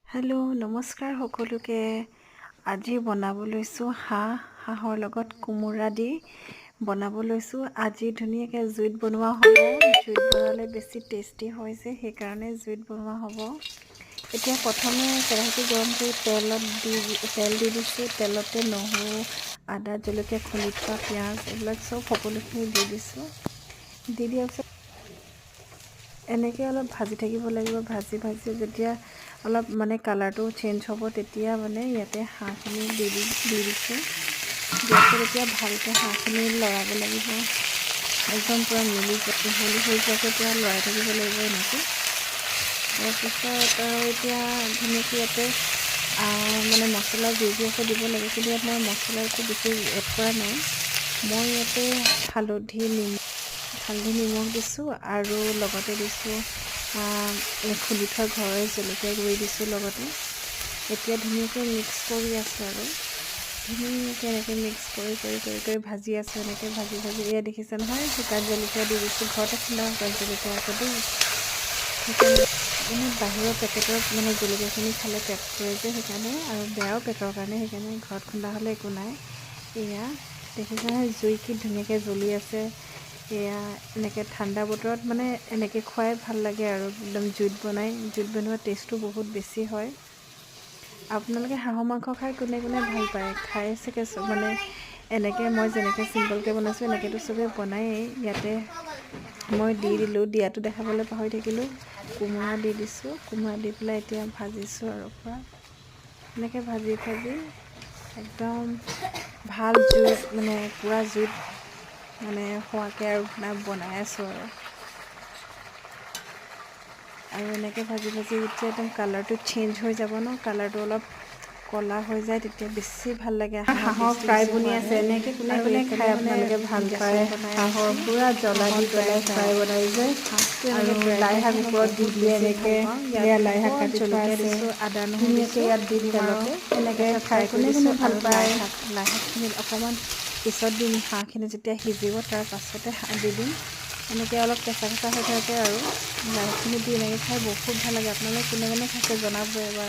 Hello' নমস্কাৰ সকলোকে। আজি বনাব লৈছোঁ হাঁহৰ লগত কোমোৰা দি বনাব লৈছোঁ। আজি ধুনীয়াকৈ জুইত বনোৱা হ'ব। জুইত বনালে বেছি টেষ্টি হয় যে, সেইকাৰণে জুইত বনোৱা হ'ব। এতিয়া প্ৰথমে কেৰাহীটো গৰম কৰি তেল দি দিছোঁ। তেলতে নহৰু, আদা, জলকীয়া, খুন্দি থোৱা পিঁয়াজ এইবিলাক চব সকলোখিনি দি দিছোঁ। দি দিয়াৰ পিছত এনেকৈ অলপ ভাজি থাকিব লাগিব। ভাজি যেতিয়া অলপ কালাৰটো চেঞ্জ হ'ব, তেতিয়া ইয়াতে হাঁহখিনি দি দিছোঁ। দিয়াৰ পিছত এতিয়া ভালকৈ হাঁহখিনি লৰাব লাগিব। একদম পূৰা মিহলি হৈ যোৱাকৈ পূৰা লৰাই থাকিব লাগিব এনেকৈ। তাৰপিছত আৰু এতিয়া ধুনীয়াকৈ ইয়াতে মছলা যি আছে দিব লাগে, কিন্তু ইয়াত মই মছলা একো বেছি এড কৰা নাই। মই ইয়াতে হালধি নিমখ দিছোঁ আৰু লগতে দিছোঁ খুন্দি থোৱা ঘৰৰে জলকীয়া গুড়ি দিছোঁ লগতে। এতিয়া ধুনীয়াকৈ মিক্স কৰি আছোঁ আৰু ধুনীয়াকৈ এনেকৈ মিক্স কৰি ভাজি আছোঁ। এনেকৈ ভাজি এয়া দেখিছে নহয়, শুকান জলকীয়া দি দিছোঁ। ঘৰতে খুন্দা শুকান জলকীয়া আকৌ দেই। সেইকাৰণে বাহিৰৰ পেকেটৰ জলকীয়াখিনি খালে পেট পুৰে যে, সেইকাৰণে আৰু বেয়াও পেটৰ কাৰণে, সেইকাৰণে ঘৰত খুন্দা হ'লে একো নাই। এয়া দেখিছে নহয়, জুই কি ধুনীয়াকৈ জ্বলি আছে। এয়া এনেকৈ ঠাণ্ডা বতৰত এনেকৈ খুৱাই ভাল লাগে আৰু একদম জুইত বনোৱা টেষ্টটো বহুত বেছি হয়। আপোনালোকে হাঁহৰ মাংস খাই কোনে ভাল পায়, খাই চাগে এনেকৈ মই যেনেকৈ চিম্পলকৈ বনাইছোঁ এনেকৈতো চবেই বনায়েই। ইয়াতে মই দিয়াটো দেখাবলৈ পাহৰি থাকিলোঁ। কোমোৰা দি দিছোঁ। কোমোৰা দি পেলাই এতিয়া ভাজিছোঁ আৰু পূৰা এনেকৈ ভাজি একদম ভাল জুইত পূৰা জুইত হোৱাকৈ আৰু বনাই আছোঁ আৰু এনেকৈ ভাজি যেতিয়া একদম কালাৰটো চেঞ্জ হৈ যাব ন, কালাৰটো অলপ ক'লা হৈ যায়, তেতিয়া বেছি ভাল লাগে। হাঁহৰ ফ্ৰাই বনি আছে। এনেকৈ কোনে খাই আপোনালোকে ভাল পায়? হাঁহৰ পূৰা জ্বলা দি পেলাই ফ্ৰাই বনাই যে, আৰু লাই শাক ওপৰত দি দিয়ে। এনেকৈ লাই শাক কাটি থোৱা আছে, আদা নহৰু দিছোঁ ইয়াত দি দিম আৰু এনেকৈ খাই কোনে ভাল পায়? লাই শাকখিনি অকণমান পিছত দিম। হাঁহখিনি যেতিয়া সিজিব তাৰ পাছতে দি দিম। এনেকৈ অলপ কেঁচা হৈ থাকে আৰু লাইখিনি দি এনেকৈ খাই বহুত ভাল লাগে। আপোনালোকে কোনে খাইছে জনাব এবাৰ।